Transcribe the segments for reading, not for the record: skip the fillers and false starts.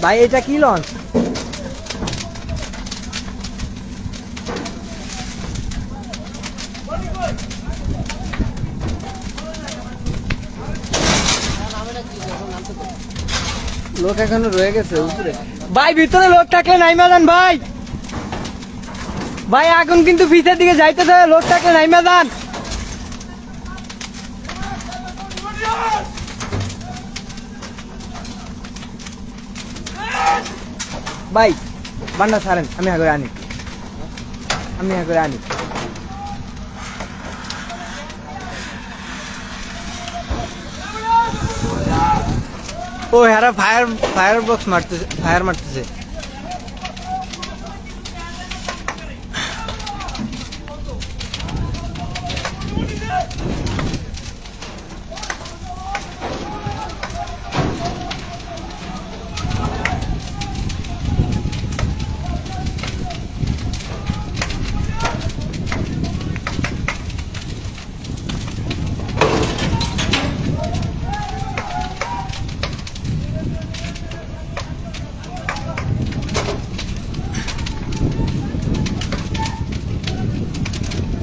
ভাই এটা কি লঞ্চ? লোক এখনো রয়ে গেছে উপরে। ভাই ভিতরে লোক থাকলে নাইমা যান ভাই। ভাই আগুন কিন্তু পিছের দিকে যাইতেছে, লোক থাকলে নাইমা যান। ভাই বান্ডা ছাড়েন, আমি আগে আনি, আমি আগে আনি। ও হ্যাঁ ফায়ার ফায়ার বক্স মারতেছে, ফায়ার মারতেছে।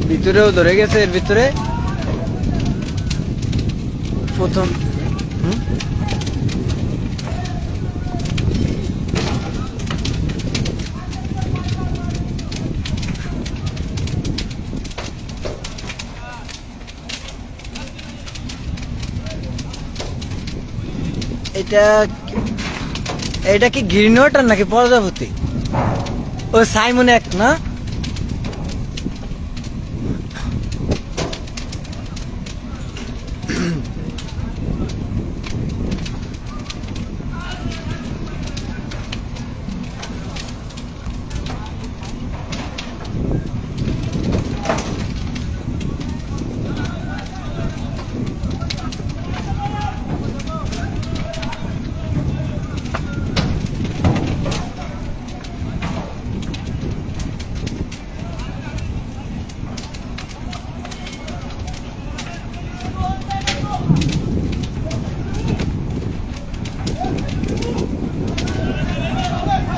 ভিতরেও ধরে গেছে, এর ভিতরে প্রথম এটা এটা কি গ্রিনওয়াটার নাকি প্রজাপতি? ও সাইমন এক না?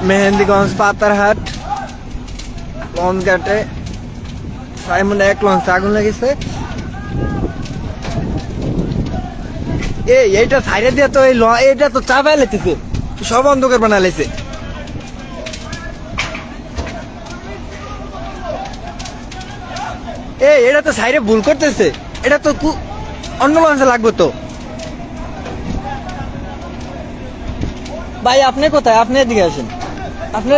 মেহেন্দিগঞ্জ পাতারহাট লঞ্চ ঘাটে সাইমন এক লঞ্চে আগুন লেগেছে। এইটা ছাইড়ে দিয়ে তো এইটা তো চাপাই লেগেছে, সব অন্ধকার বানা লেছে। এটা তো সাইডে ভুল করতেছে, এটা তো অন্য লঞ্চে লাগবে তো। ভাই আপনি কোথায়? আপনি এদিকে আসেন। আপনি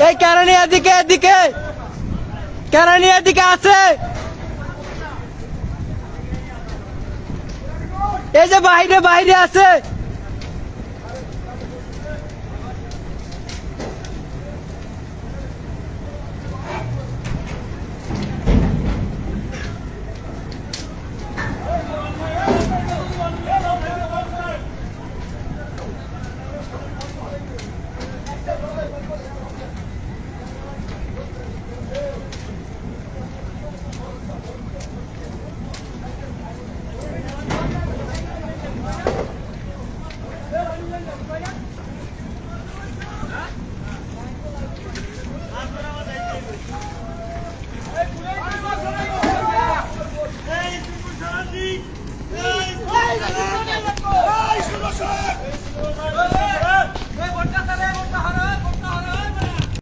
এই কারণে এদিকে এদিকে কারণে এদিকে আছে, এই যে বাইরে বাইরে আছে।